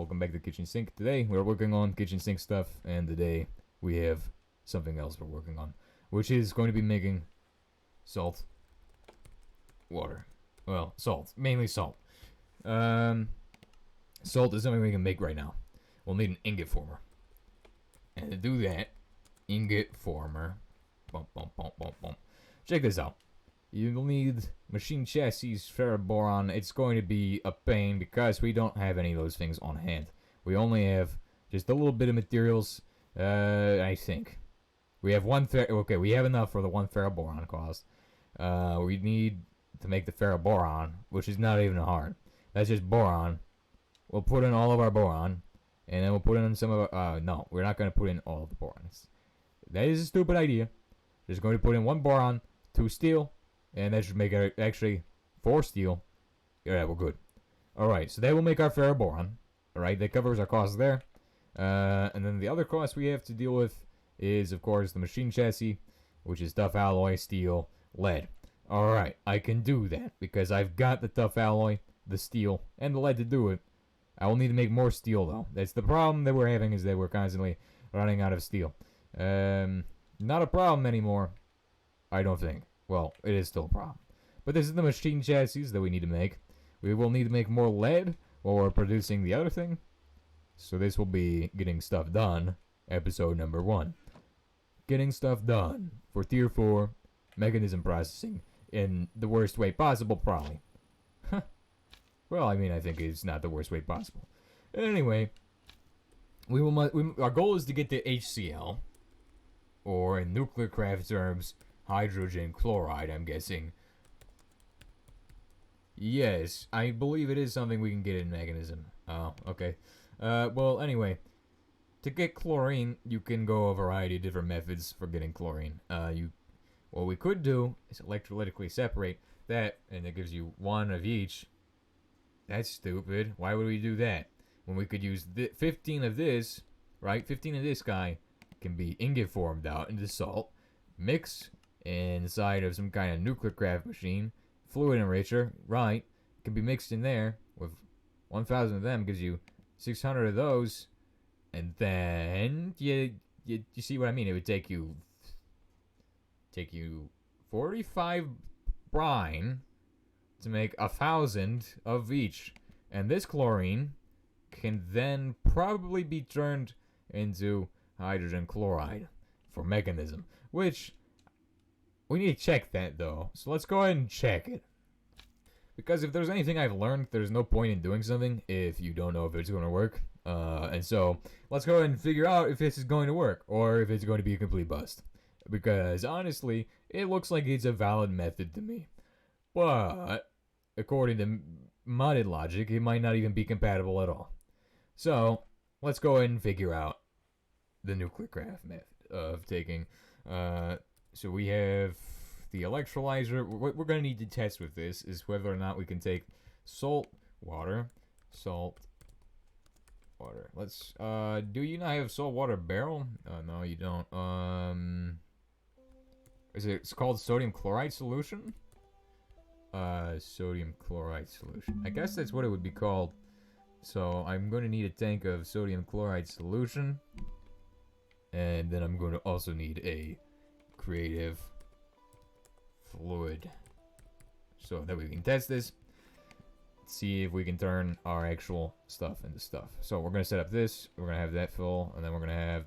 welcome back to Kitchen Sink. Today we're working on kitchen sink stuff, and today we have something else we're working on, which is going to be making salt water. Well, salt, mainly salt. Salt is something we can make right now. We'll need an ingot former, and to do that, ingot former. Check this out. You'll need machine chassis, ferroboron. It's going to be a pain because we don't have any of those things on hand. We only have just a little bit of materials, I think. We have okay, we have enough for the one ferroboron cost. We need to make the ferroboron, which is not even hard. That's just boron. We'll put in all of our boron, and then we'll put in some of our, no, we're not going to put in all of the borons. That is a stupid idea. Just going to put in one boron, 2 steel, and that should make it actually 4 steel. Yeah, we're good. Alright, so that will make our ferroboron. Alright, that covers our costs there. And then the other cost we have to deal with is, of course, the machine chassis, which is tough alloy, steel, lead. Alright, I can do that because I've got the tough alloy, the steel, and the lead to do it. I will need to make more steel, though. That's the problem that we're having, is that we're constantly running out of steel. Not a problem anymore, I don't think. Well, it is still a problem. But this is the machine chassis that we need to make. We will need to make more lead while we're producing the other thing. So this will be Getting Stuff Done, episode number 1. Getting stuff done for tier 4 mechanism processing in the worst way possible, probably. Well, I mean, I think it's not the worst way possible. Anyway, our goal is to get to HCl, or in nuclear craft terms, hydrogen chloride, I'm guessing. Yes, I believe it is something we can get in mechanism. Oh, okay. Well, anyway, to get chlorine, you can go a variety of different methods for getting chlorine. What we could do is electrolytically separate that, and it gives you 1 of each. That's stupid. Why would we do that? When we could use 15 of this, right? 15 of this guy can be ingot formed out into salt, mix inside of some kind of nuclear craft machine, fluid enricher, right? Can be mixed in there with 1,000 of them, gives you 600 of those, and then you see what I mean? It would take you 45 brine to make 1,000 of each, and this chlorine can then probably be turned into hydrogen chloride for mechanism, which we need to check that though. So let's go ahead and check it, because if there's anything I've learned, there's no point in doing something if you don't know if it's going to work. And so let's go ahead and figure out if this is going to work or if it's going to be a complete bust, because honestly it looks like it's a valid method to me, but according to modded logic, it might not even be compatible at all. So let's go ahead and figure out the nuclear craft method of taking. So we have the electrolyzer. What we're going to need to test with this is whether or not we can take salt water. Let's, do you not have salt water barrel? No, you don't. It's called sodium chloride solution? Sodium chloride solution. I guess that's what it would be called. So I'm going to need a tank of sodium chloride solution. And then I'm going to also need a creative fluid, so that we can test this, see if we can turn our actual stuff into stuff. So we're going to set up this, we're going to have that full, and then we're going to have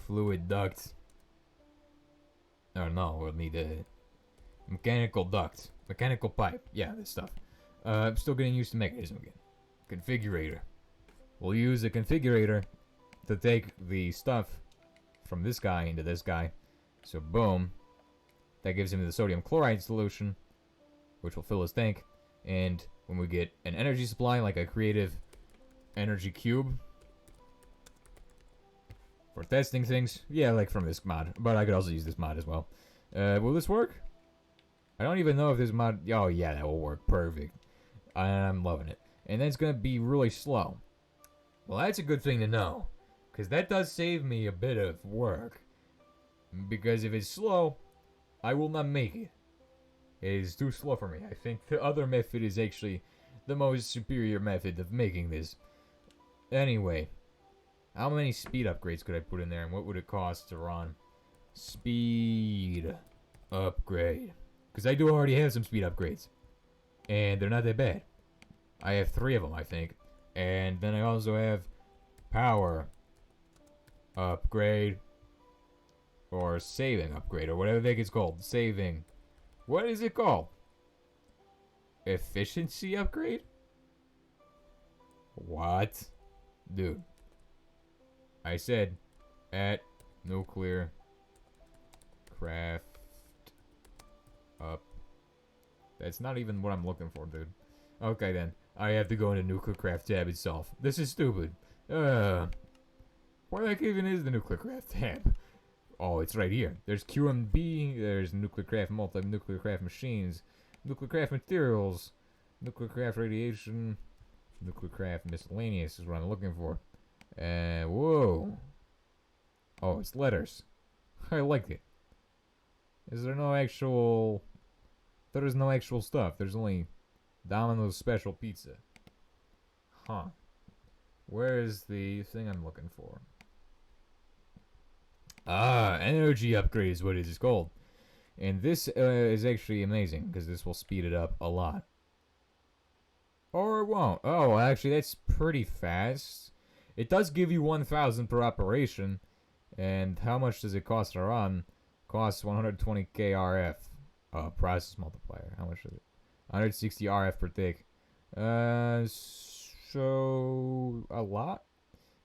fluid duct. Oh no, we'll need a mechanical duct, mechanical pipe. Yeah, this stuff. I'm still getting used to mechanism again. Configurator. We'll use a configurator to take the stuff from this guy into this guy. So boom, that gives him the sodium chloride solution, which will fill his tank. And when we get an energy supply, like a creative energy cube for testing things, yeah, like from this mod, but I could also use this mod as well. Will this work? I don't even know if this mod, oh yeah, that will work perfect. I'm loving it. And then it's going to be really slow. Well, that's a good thing to know, because that does save me a bit of work. Because if it's slow, I will not make it. is too slow for me. I think the other method is actually the most superior method of making this. Anyway, how many speed upgrades could I put in there, and what would it cost to run? Speed upgrade. Because I do already have some speed upgrades. And they're not that bad. I have 3 of them, I think. And then I also have power upgrade. Or saving upgrade, or whatever the heck it's called. Saving. What is it called? Efficiency upgrade? What? Dude. I said at nuclear craft up. That's not even what I'm looking for, dude. Okay then. I have to go into nuclear craft tab itself. This is stupid. Where the heck even is the nuclear craft tab? Oh, it's right here. There's QMB, there's nuclear craft multi-nuclear craft machines, nuclear craft materials, nuclear craft radiation, nuclear craft miscellaneous is what I'm looking for. Whoa. Oh, it's letters. I like it. Is there no actual... There is no actual stuff. There's only Domino's special pizza. Huh. Where is the thing I'm looking for? Ah, energy upgrade is what it is called. And this is actually amazing, because this will speed it up a lot. Or it won't. Oh, actually, that's pretty fast. It does give you 1,000 per operation. And how much does it cost to run? Costs 120k RF. Process multiplier. How much is it? 160 RF per tick. So a lot.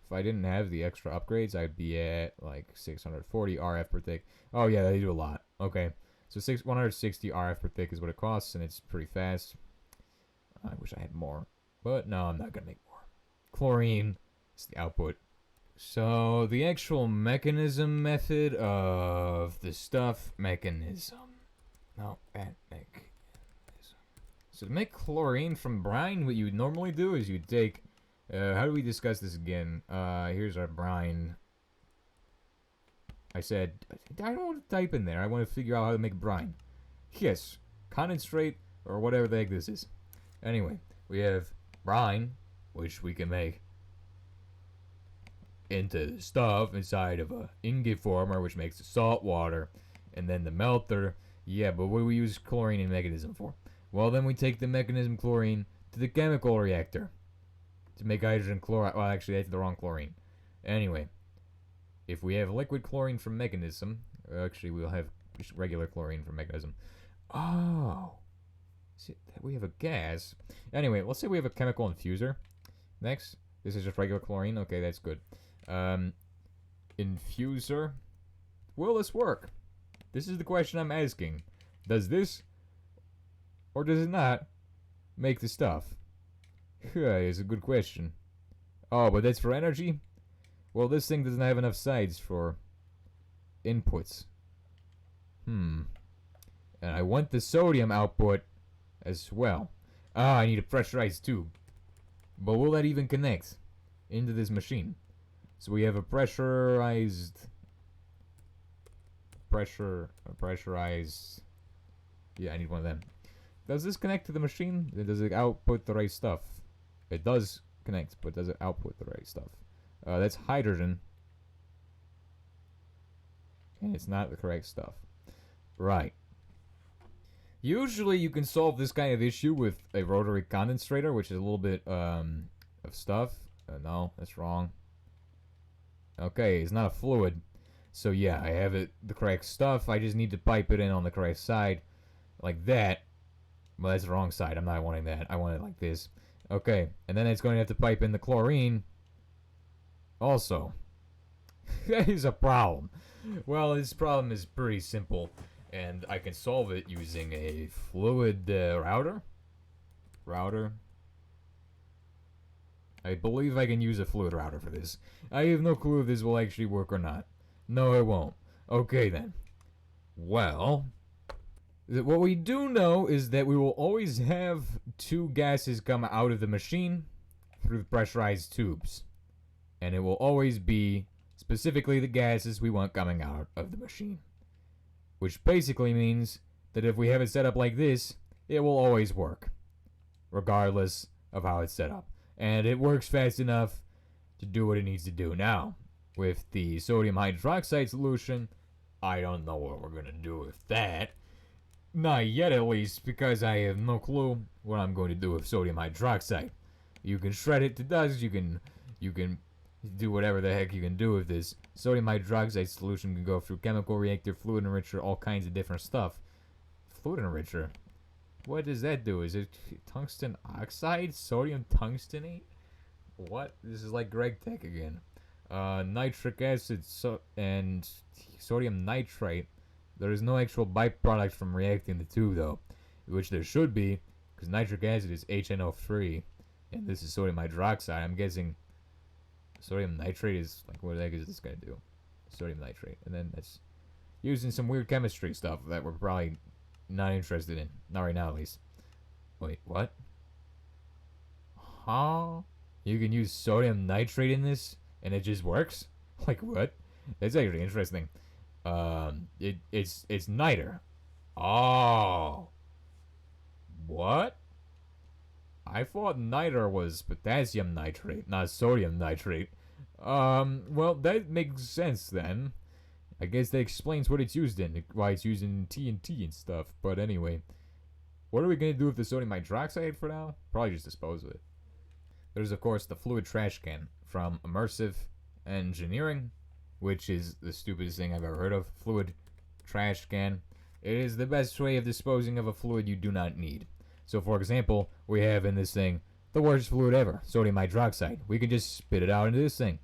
If I didn't have the extra upgrades, I'd be at like 640 RF per tick. Oh yeah, they do a lot. Okay, so 160 RF per tick is what it costs, and it's pretty fast. I wish I had more, but no, I'm not gonna make more. Chlorine is the output. So the actual mechanism method of the stuff mechanism. No, mechanism. So to make chlorine from brine, what you would normally do is you'd take. How do we discuss this again? Here's our brine. I said, I don't want to type in there. I want to figure out how to make brine. Yes, condensate or whatever the heck this is. Anyway, we have brine, which we can make into stuff inside of a ingot former, which makes the salt water, and then the melter. Yeah, but what do we use chlorine in mechanism for? Well, then we take the mechanism chlorine to the chemical reactor to make hydrogen chloride. Well, actually, that's the wrong chlorine. Anyway, if we have liquid chlorine from mechanism, actually, we'll have just regular chlorine from mechanism. Oh, see, we have a gas. Anyway, let's say we have a chemical infuser. Next, this is just regular chlorine. Okay, that's good. Infuser. Will this work? This is the question I'm asking. Does this, or does it not, make the stuff? It's a good question. Oh, but that's for energy? Well, this thing doesn't have enough sides for inputs. And I want the sodium output as well. Ah, I need a pressurized tube. But will that even connect into this machine? So we have a pressurized... pressurized... Yeah, I need one of them. Does this connect to the machine? Does it output the right stuff? It does connect, but does it output the right stuff? That's hydrogen. And it's not the correct stuff. Right. Usually you can solve this kind of issue with a rotary condensator, which is a little bit of stuff. No, that's wrong. Okay, it's not a fluid. So yeah, I have it the correct stuff. I just need to pipe it in on the correct side. Like that. Well, that's the wrong side. I'm not wanting that. I want it like this. Okay, and then it's going to have to pipe in the chlorine. Also. That is a problem. Well, this problem is pretty simple. And I can solve it using a fluid router. I believe I can use a fluid router for this. I have no clue if this will actually work or not. No, it won't. Okay, then. Well, what we do know is that we will always have two gases come out of the machine through the pressurized tubes. And it will always be specifically the gases we want coming out of the machine. Which basically means that if we have it set up like this, it will always work, regardless of how it's set up. And it works fast enough to do what it needs to do. Now, with the sodium hydroxide solution, I don't know what we're gonna do with that. Not yet, at least, because I have no clue what I'm going to do with sodium hydroxide. You can shred it to dust, you can do whatever the heck you can do with this. Sodium hydroxide solution can go through chemical reactor, fluid enricher, all kinds of different stuff. Fluid enricher? What does that do? Is it tungsten oxide? Sodium tungstenate? What? This is like Greg Tech again. Nitric acid and sodium nitrite. There is no actual byproduct from reacting the two, though, which there should be, because nitric acid is HNO3, and this is sodium hydroxide. I'm guessing sodium nitrate is, like, what the heck is this gonna do? Sodium nitrate. And then that's using some weird chemistry stuff that we're probably not interested in. Not right now, at least. Wait, what? Huh? You can use sodium nitrate in this, and it just works? Like, what? That's actually interesting. It's niter. Oh. What? I thought niter was potassium nitrate, not sodium nitrate. Well, that makes sense then. I guess that explains what it's used in, why it's used in TNT and stuff. But anyway, what are we gonna do with the sodium hydroxide for now? Probably just dispose of it. There's, of course, the fluid trash can from Immersive Engineering, which is the stupidest thing I've ever heard of. Fluid trash can. It is the best way of disposing of a fluid you do not need. So, for example, we have in this thing the worst fluid ever, sodium hydroxide. We can just spit it out into this thing.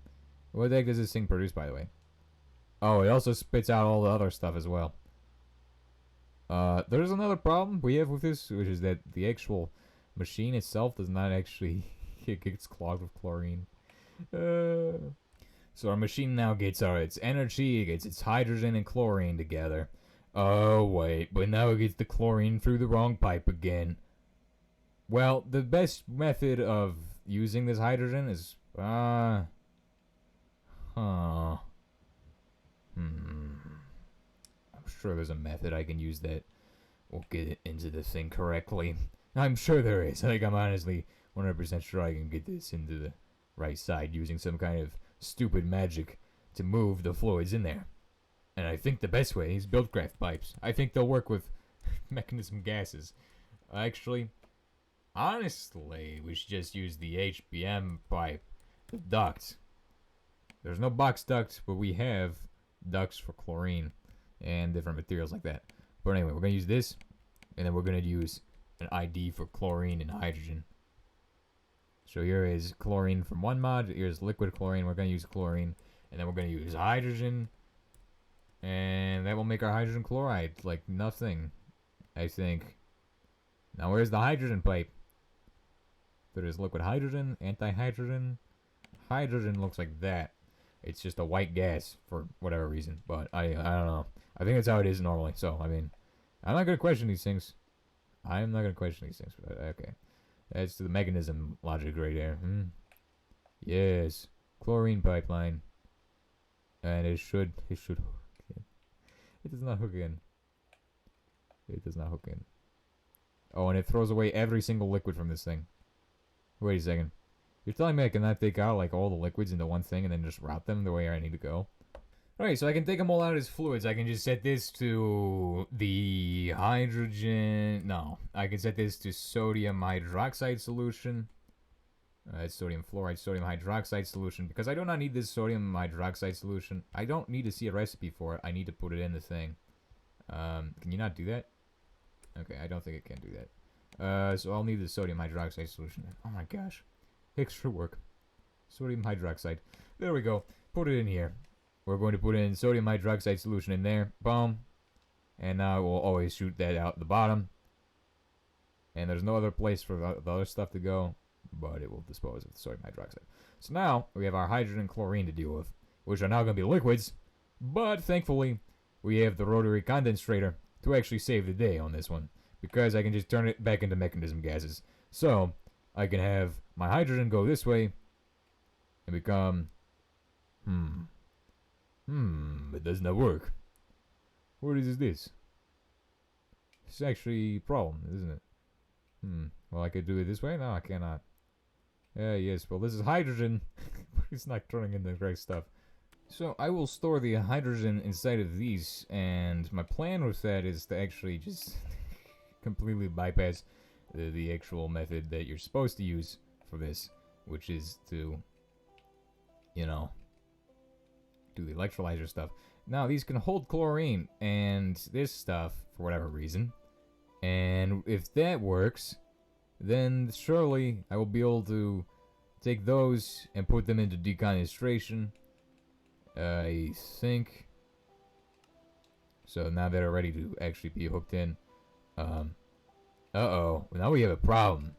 What the heck does this thing produce, by the way? Oh, it also spits out all the other stuff as well. There's another problem we have with this, which is that the actual machine itself does not actually... it gets clogged with chlorine. So our machine now gets its energy, it gets its hydrogen and chlorine together. Oh, wait, but now it gets the chlorine through the wrong pipe again. Well, the best method of using this hydrogen is, I'm sure there's a method I can use that will get it into the thing correctly. I'm sure there is. Like, I'm honestly 100% sure I can get this into the right side using some kind of stupid magic to move the fluids in there. And I think the best way is Buildcraft pipes. I think they'll work with mechanism gases. Actually, honestly, we should just use the HBM pipe, the duct. There's no box duct, but we have ducts for chlorine and different materials like that. But anyway, we're going to use this, and then we're going to use an ID for chlorine and hydrogen. So here is chlorine from one mod, here's liquid chlorine, we're going to use chlorine, and then we're going to use hydrogen, and that will make our hydrogen chloride like nothing, I think. Now where's the hydrogen pipe? There is liquid hydrogen, anti-hydrogen. Hydrogen looks like that. It's just a white gas for whatever reason, but I don't know. I think that's how it is normally, so, I mean, I'm not going to question these things. I'm not going to question these things, but okay. That's the mechanism logic right there. Yes. Chlorine pipeline. And it should hook in. It does not hook in. It does not hook in. Oh, and it throws away every single liquid from this thing. Wait a second. You're telling me I cannot take out, like, all the liquids into one thing and then just route them the way I need to go? Alright, so I can take them all out as fluids. I can just set this to the hydrogen... No, I can set this to sodium hydroxide solution. It's sodium fluoride, sodium hydroxide solution. Because I do not need this sodium hydroxide solution. I don't need to see a recipe for it. I need to put it in the thing. Can you not do that? Okay, I don't think it can do that. So I'll need the sodium hydroxide solution. Oh my gosh. Extra work. Sodium hydroxide. There we go. Put it in here. We're going to put in sodium hydroxide solution in there. Boom. And now we'll always shoot that out the bottom. And there's no other place for the other stuff to go, but it will dispose of the sodium hydroxide. So now we have our hydrogen and chlorine to deal with, which are now going to be liquids. But thankfully, we have the rotary condensator to actually save the day on this one, because I can just turn it back into mechanism gases. So I can have my hydrogen go this way and become... it does not work. What is this? This is actually a problem, isn't it? Well, I could do it this way? No, I cannot. Yes, well, this is hydrogen. It's not turning into great stuff. So I will store the hydrogen inside of these, and my plan with that is to actually just completely bypass the actual method that you're supposed to use for this, which is to, you know, do the electrolyzer stuff. Now, these can hold chlorine and this stuff for whatever reason, and if that works, then surely I will be able to take those and put them into deconistration. I think. So now they're ready to actually be hooked in. Uh-oh. Now we have a problem.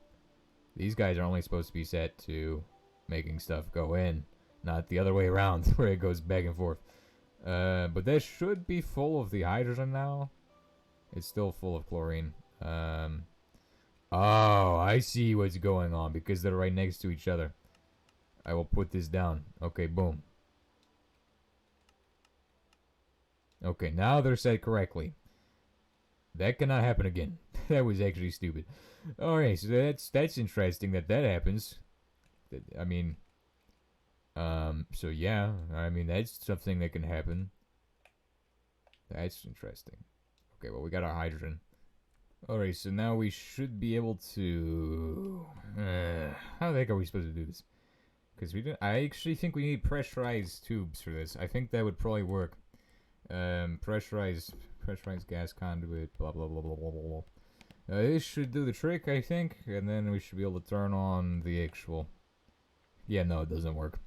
These guys are only supposed to be set to making stuff go in, not the other way around, where it goes back and forth. But that should be full of the hydrogen now. It's still full of chlorine. Oh, I see what's going on, because they're right next to each other. I will put this down. Okay, boom. Okay, now they're set correctly. That cannot happen again. That was actually stupid. Alright, so that's interesting that happens. I mean, so yeah, I mean, that's something that can happen. That's interesting. Okay, well, we got our hydrogen. Alright, so now we should be able to... how the heck are we supposed to do this? Because I actually think we need pressurized tubes for this. I think that would probably work. Pressurized gas conduit, blah, blah, blah, blah, blah, blah. This should do the trick, I think, and then we should be able to turn on the actual... Yeah, no, it doesn't work.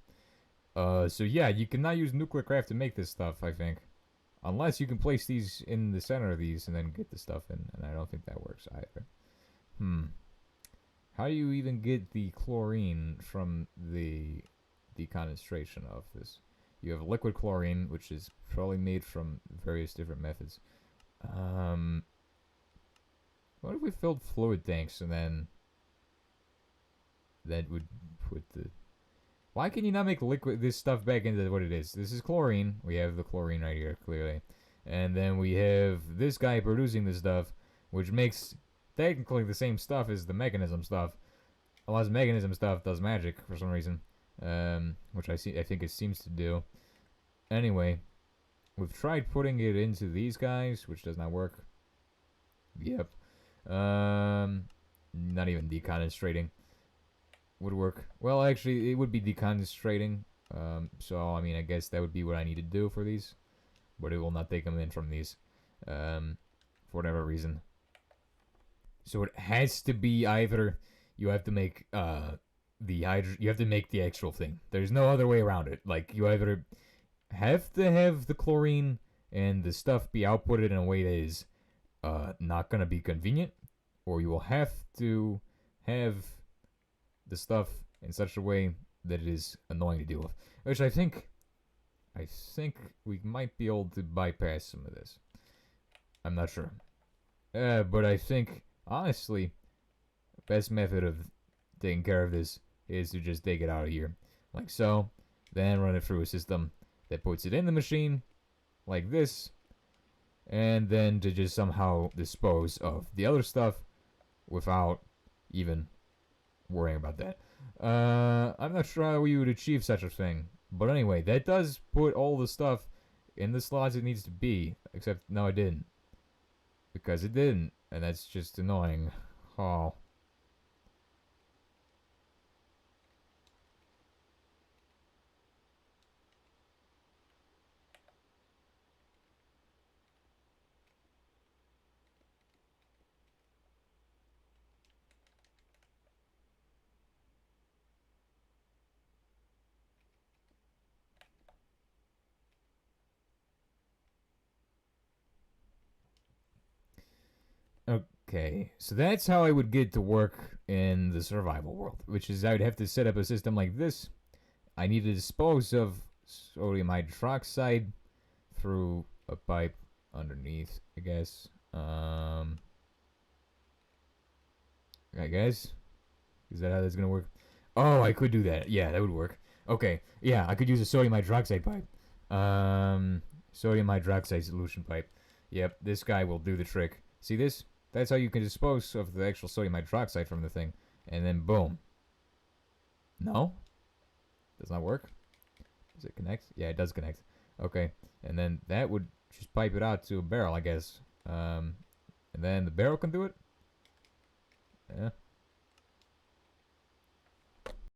So yeah, you cannot use nuclear craft to make this stuff, I think. Unless you can place these in the center of these and then get the stuff in, and I don't think that works either. How do you even get the chlorine from the deconistration of this? You have liquid chlorine, which is probably made from various different methods. What if we filled fluid tanks and then that would put the... Why can you not make this stuff back into what it is? This is chlorine. We have the chlorine right here, clearly. And then we have this guy producing this stuff, which makes technically the same stuff as the mechanism stuff. Unless mechanism stuff does magic for some reason. Which I think it seems to do. Anyway, we've tried putting it into these guys, which does not work. Yep. Not even deconcentrating would work. Well, actually, it would be deconcentrating. So, I mean, I guess that would be what I need to do for these. But it will not take them in from these. For whatever reason. So it has to be either you have to make you have to make the actual thing. There's no other way around it. Like, you either have to have the chlorine and the stuff be outputted in a way that is not going to be convenient, or you will have to have the stuff in such a way that it is annoying to deal with. Which I think we might be able to bypass some of this. I'm not sure. But I think, honestly, the best method of taking care of this is to just take it out of here. Like so. Then run it through a system that puts it in the machine, like this. And then to just somehow dispose of the other stuff without even worrying about that. I'm not sure how we would achieve such a thing. But anyway, that does put all the stuff in the slots it needs to be. Except, no, it didn't. Because it didn't. And that's just annoying. Oh. Okay, so that's how I would get to work in the survival world, which is I would have to set up a system like this. I need to dispose of sodium hydroxide through a pipe underneath, I guess. I guess? Is that how that's gonna work? Oh, I could do that. Yeah, that would work. Okay, yeah, I could use a sodium hydroxide pipe. Sodium hydroxide solution pipe. Yep, this guy will do the trick. See this? That's how you can dispose of the actual sodium hydroxide from the thing. And then boom. No? Does not work? Does it connect? Yeah, it does connect. Okay. And then that would just pipe it out to a barrel, I guess. And then the barrel can do it? Yeah.